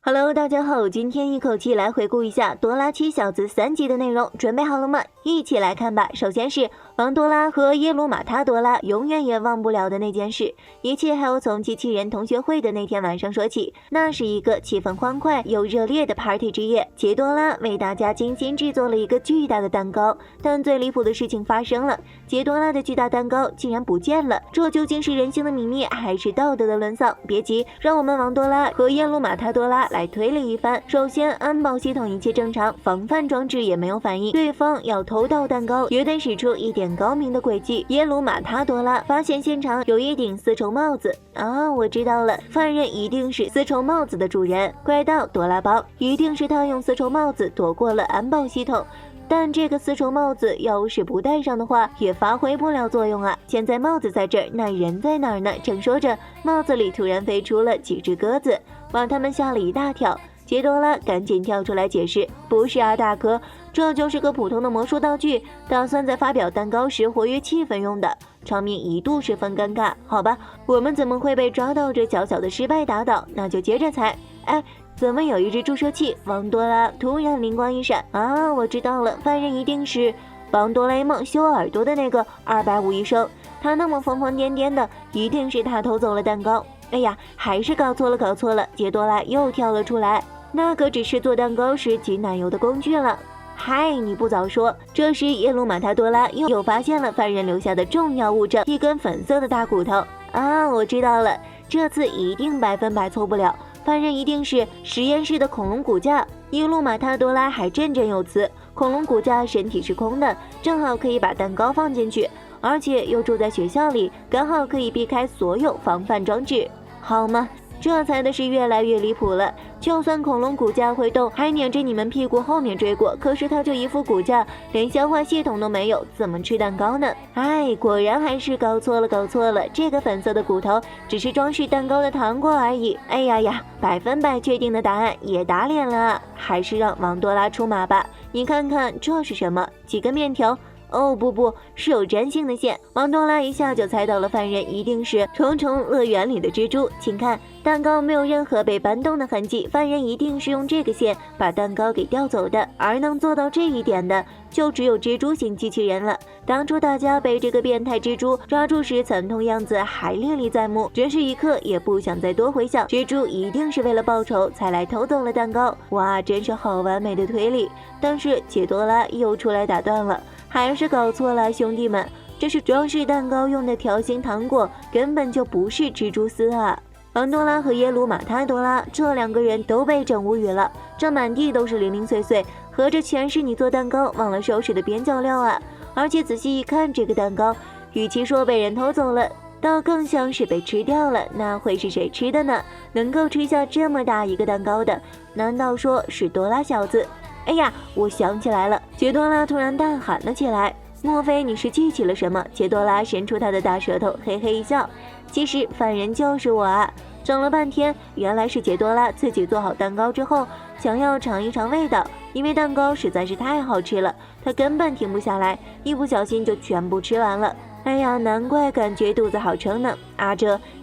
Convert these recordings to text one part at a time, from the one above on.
Hello， 大家好，今天一口气来回顾一下《多拉七小子》3集的内容，准备好了吗？一起来看吧。首先是王多拉和耶鲁马塔多拉永远也忘不了的那件事，一切还要从机器人同学会的那天晚上说起。那是一个气氛欢快又热烈的 party 之夜，杰多拉为大家精心制作了一个巨大的蛋糕，但最离谱的事情发生了，杰多拉的巨大蛋糕竟然不见了。这究竟是人性的泯灭，还是道德的沦丧？别急，让我们王多拉和耶鲁马塔多拉来推理一番。首先，安保系统一切正常，防范装置也没有反应，对方要偷盗蛋糕也得使出一点高明的诡计。耶鲁马塔多拉发现现场有一顶丝绸帽子啊，我知道了，犯人一定是丝绸帽子的主人，怪盗多拉包，一定是他用丝绸帽子躲过了安保系统。但这个丝绸帽子要是不戴上的话，也发挥不了作用啊！现在帽子在这儿，那人在哪儿呢？正说着，帽子里突然飞出了几只鸽子，把他们吓了一大跳。杰多拉赶紧跳出来解释：“不是啊，大哥，这就是个普通的魔术道具，打算在发表蛋糕时活跃气氛用的。”场面一度十分尴尬。好吧，我们怎么会被抓到这小小的失败打倒？那就接着猜。哎，怎么有一只注射器？王多拉突然灵光一闪啊，我知道了，犯人一定是帮哆啦 A 梦修耳朵的那个250医生，他那么疯疯癫癫的，一定是他偷走了蛋糕。哎呀，还是搞错了！杰多拉又跳了出来，那可只是做蛋糕时挤奶油的工具了。嗨，你不早说！这时耶鲁马塔多拉又发现了犯人留下的重要物证，一根粉色的大骨头啊！我知道了，这次一定100%错不了，犯人一定是实验室的恐龙骨架。耶鲁马塔多拉还振振有词，恐龙骨架身体是空的，正好可以把蛋糕放进去，而且又住在学校里，刚好可以避开所有防范装置。好吗？这猜的是越来越离谱了。就算恐龙骨架会动，还撵着你们屁股后面追过，可是它就一副骨架，连消化系统都没有，怎么吃蛋糕呢？哎，果然还是搞错了。这个粉色的骨头只是装饰蛋糕的糖果而已。哎呀，100%确定的答案也打脸了，还是让王多拉出马吧。你看看这是什么？几根面条？哦不，是有粘性的线。王多拉一下就猜到了，犯人一定是虫虫乐园里的蜘蛛。请看，蛋糕没有任何被搬动的痕迹，犯人一定是用这个线把蛋糕给调走的。而能做到这一点的，就只有蜘蛛型机器人了。当初大家被这个变态蜘蛛抓住时，惨痛样子还历历在目，真是一刻也不想再多回想。蜘蛛一定是为了报仇才来偷走了蛋糕。哇，真是好完美的推理。但是杰多拉又出来打断了。还是搞错了，兄弟们，这是装饰蛋糕用的条形糖果，根本就不是蜘蛛丝啊！王多拉和耶鲁马塔多拉这2个人都被整无语了，这满地都是零零碎碎，合着全是你做蛋糕忘了收拾的边角料啊！而且仔细一看，这个蛋糕，与其说被人偷走了，倒更像是被吃掉了。那会是谁吃的呢？能够吃下这么大一个蛋糕的，难道说是多拉小子？哎呀，我想起来了！杰多拉突然大喊了起来。莫非你是记起了什么？杰多拉伸出他的大舌头，嘿嘿一笑。其实犯人就是我啊！整了半天，原来是杰多拉自己做好蛋糕之后，想要尝一尝味道，因为蛋糕实在是太好吃了，他根本停不下来，一不小心就全部吃完了。哎呀，难怪感觉肚子好撑呢！啊，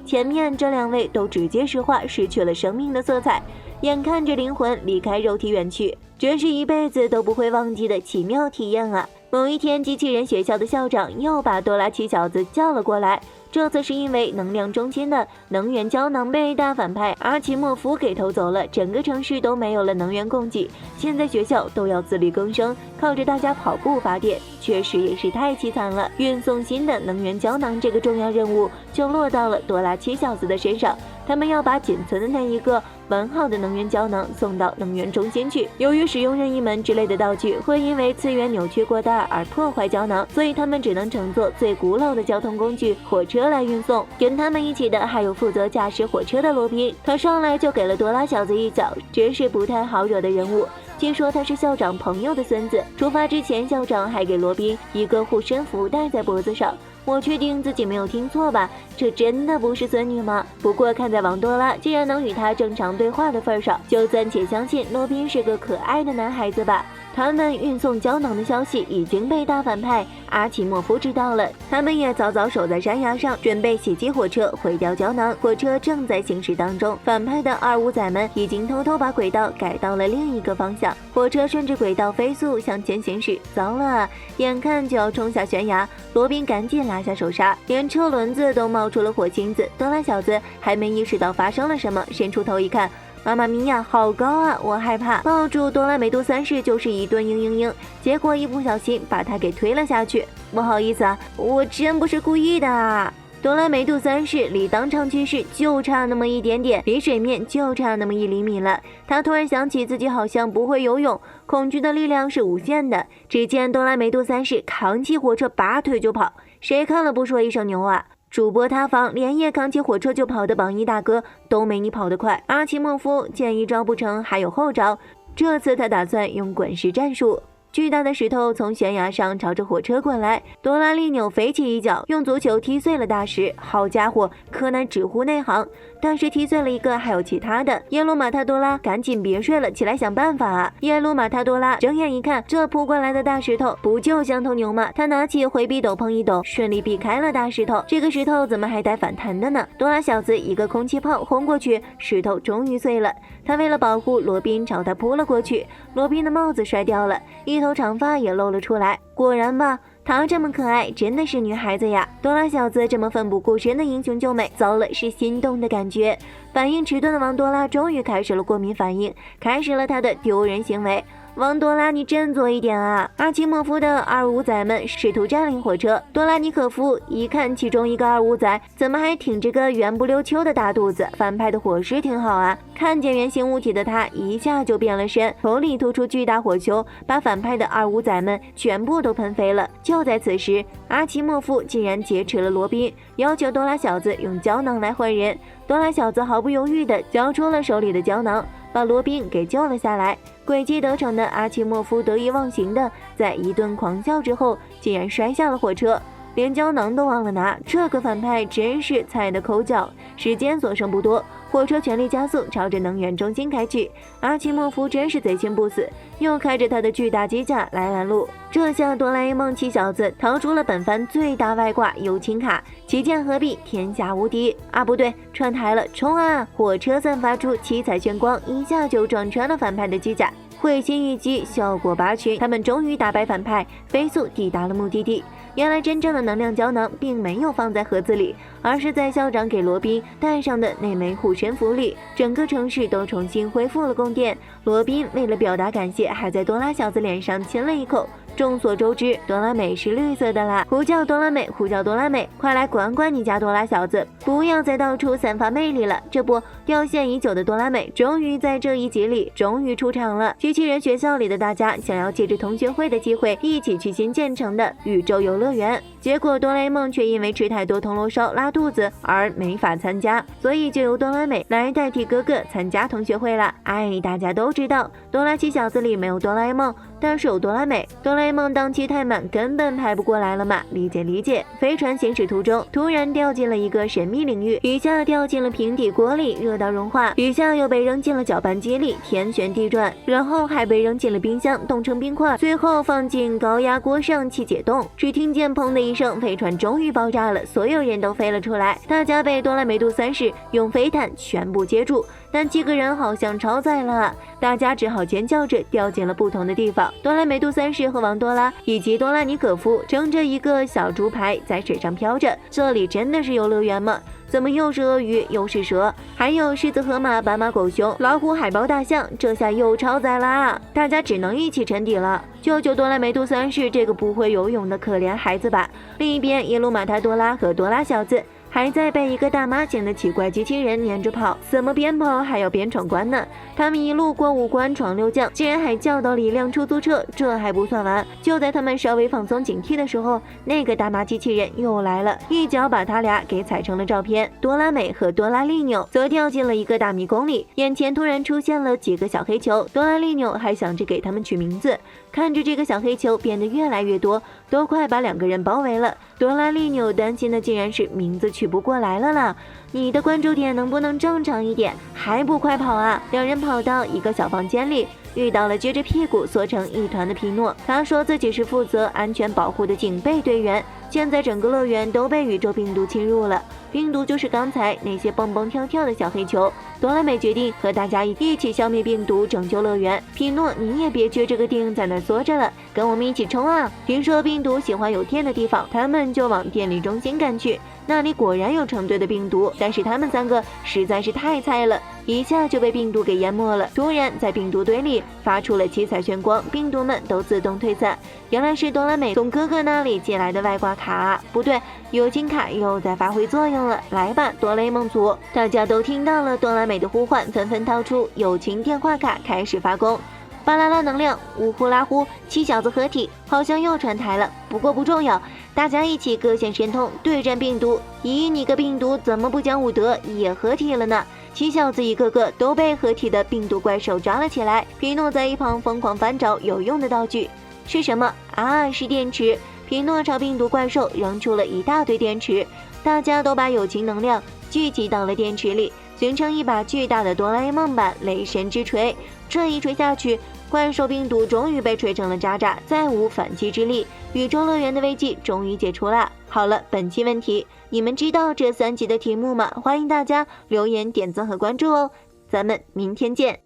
前面这2位都直接石化，失去了生命的色彩，眼看着灵魂离开肉体远去，真是一辈子都不会忘记的奇妙体验啊！某一天，机器人学校的校长又把多拉七小子叫了过来，这次是因为能量中心的能源胶囊被大反派阿奇莫夫给偷走了，整个城市都没有了能源供给，现在学校都要自力更生，靠着大家跑步发电，确实也是太凄惨了。运送新的能源胶囊这个重要任务就落到了多拉七小子的身上，他们要把仅存的那一个完好的能源胶囊送到能源中心去。由于使用任意门之类的道具会因为次元扭曲过大而破坏胶囊，所以他们只能乘坐最古老的交通工具火车来运送。跟他们一起的还有负责驾驶火车的罗宾，他上来就给了多拉小子一脚，真是不太好惹的人物。听说他是校长朋友的孙子，出发之前校长还给罗宾一个护身符戴在脖子上。我确定自己没有听错吧？这真的不是孙女吗？不过看在王多拉既然能与她正常对话的份上，就暂且相信罗宾是个可爱的男孩子吧。他们运送胶囊的消息已经被大反派阿奇莫夫知道了，他们也早早守在山崖上，准备袭击火车，毁掉胶囊。火车正在行驶当中，反派的二五仔们已经偷偷把轨道改到了另一个方向，火车顺着轨道飞速向前行驶。糟了，眼看就要冲下悬崖，罗宾赶紧拉下手刹，连车轮子都冒出了火星子。多拉小子还没意识到发生了什么，伸出头一看，妈妈咪呀，好高啊！我害怕，抱住多拉美杜三世就是一顿嘤，结果一不小心把他给推了下去。不好意思啊，我真不是故意的啊！多拉美杜三世离当场去世就差那么一点点，离水面就差那么1厘米了。他突然想起自己好像不会游泳，恐惧的力量是无限的。只见多拉美杜三世扛起火车拔腿就跑，谁看了不说一声牛啊？主播塌房，连夜扛起火车就跑的榜一大哥都没你跑得快。阿奇莫夫见一招不成还有后招，这次他打算用滚石战术。巨大的石头从悬崖上朝着火车滚来，多拉利纽飞起一脚，用足球踢碎了大石。好家伙，柯南直呼内行，但是踢碎了一个，还有其他的。耶鲁马塔多拉赶紧别睡了，起来想办法啊！耶鲁马塔多拉睁眼一看，这扑过来的大石头不就像头牛吗？他拿起回避斗碰一抖，顺利避开了大石头。这个石头怎么还带反弹的呢？多拉小子一个空气炮轰过去，石头终于碎了。他为了保护罗宾朝他扑了过去，罗宾的帽子摔掉了，一头长发也露了出来。果然吧，她这么可爱，真的是女孩子呀！多拉小子这么奋不顾身的英雄救美，糟了，是心动的感觉。反应迟钝的王多拉终于开始了过敏反应，开始了他的丢人行为。王多拉，你振作一点啊！阿奇莫夫的二五仔们试图占领火车，多拉尼可夫一看其中一个二五仔怎么还挺着个圆不溜秋的大肚子，反派的伙食挺好啊！看见圆形物体的他一下就变了身，头里吐出巨大火球，把反派的二五仔们全部都喷飞了。就在此时，阿奇莫夫竟然劫持了罗宾，要求多拉小子用胶囊来换人。多拉小子毫不犹豫地交出了手里的胶囊，把罗宾给救了下来。诡计得逞的阿奇莫夫得意忘形的在一顿狂笑之后，竟然摔下了火车，连胶囊都忘了拿。这个反派真是菜的抠脚。时间所剩不多，火车全力加速朝着能源中心开去。阿奇莫夫真是贼心不死，又开着他的巨大机甲来拦路。这下哆啦 A 梦七小子逃出了本番最大外挂友情卡，旗舰合璧，天下无敌啊！不对，串台了，冲啊！火车散发出七彩炫光，一下就撞穿了反派的机甲，会心一击，效果拔群。他们终于打败反派，飞速抵达了目的地。原来真正的能量胶囊并没有放在盒子里，而是在校长给罗宾带上的那枚护身符里。整个城市都重新恢复了供电。罗宾为了表达感谢，还在多拉小子脸上亲了一口。众所周知，多拉美是绿色的啦，呼叫多拉美，呼叫多拉美，快来管管你家多拉小子，不要再到处散发魅力了。这不，掉线已久的多拉美终于在这一集里出场了。机器人学校里的大家想要借着同学会的机会一起去新建成的宇宙游乐园，结果哆啦 A 梦却因为吃太多铜锣烧拉肚子而没法参加，所以就由多拉美来代替哥哥参加同学会了。大家都知道哆啦七小子里没有哆啦 A 梦，但是有哆啦美。哆啦 A 梦档期太满，根本排不过来了嘛，理解。飞船行驶途中突然掉进了一个神秘领域，雨下掉进了平底锅里，热到融化，雨下又被扔进了搅拌机里，天旋地转，然后还被扔进了冰箱，冻成冰块，最后放进高压锅上气解冻。只听见砰的一声，飞船终于爆炸了，所有人都飞了出来，大家被多拉美杜三世用飞弹全部接住，但7个人好像超载了，大家只好尖叫着掉进了不同的地方。多拉美杜三世和王多拉以及多拉尼可夫撑着一个小猪排在水上飘着。这里真的是游乐园吗？怎么又是鳄鱼又是蛇，还有狮子、河马、斑马、狗熊、老虎、海豹、大象，这下又超载啦！大家只能一起沉底了，救救多拉美杜三世这个不会游泳的可怜孩子吧。另一边，耶鲁马塔多拉和多拉小子还在被一个大妈建的奇怪机器人撵着跑，怎么边跑还要边闯关呢？他们一路过5关闯6将，竟然还叫到了一辆出租车。这还不算完，就在他们稍微放松警惕的时候，那个大妈机器人又来了，一脚把他俩给踩成了照片。多拉美和多拉利纽则掉进了一个大迷宫里，眼前突然出现了几个小黑球，多拉利纽还想着给他们取名字，看着这个小黑球变得越来越多，都快把2个人包围了。多拉利纽担心的竟然是名字取不过来了啦！你的关注点能不能正常一点？还不快跑啊！2人跑到一个小房间里，遇到了撅着屁股缩成一团的皮诺。他说自己是负责安全保护的警备队员，现在整个乐园都被宇宙病毒侵入了，病毒就是刚才那些蹦蹦跳跳的小黑球。多拉美决定和大家一起消灭病毒，拯救乐园。皮诺，你也别撅着个腚在那缩着了，跟我们一起冲啊！听说病毒喜欢有电的地方，他们就往电力中心赶去。那里果然有成堆的病毒，但是他们3个实在是太菜了，一下就被病毒给淹没了。突然在病毒堆里发出了七彩炫光，病毒们都自动退散。原来是多拉美从哥哥那里借来的外挂卡，不对，友情卡又在发挥作用了。来吧，多雷蒙族！大家都听到了多拉美的呼唤，纷纷掏出友情电话卡开始发功。巴啦啦能量，呜呼啦呼，7小子合体，好像又串台了，不过不重要，大家一起各显神通对战病毒。咦，你个病毒怎么不讲武德，也合体了呢？7小子一个个都被合体的病毒怪兽抓了起来。皮诺在一旁疯狂翻找有用的道具，是什么啊？是电池。皮诺朝病毒怪兽扔出了一大堆电池，大家都把友情能量聚集到了电池里，形成一把巨大的哆啦 A 梦版雷神之锤。这一锤下去，怪兽病毒终于被锤成了渣渣，再无反击之力。宇宙乐园的危机终于解除了。好了，本期问题，你们知道这3集的题目吗？欢迎大家留言、点赞和关注哦。咱们明天见。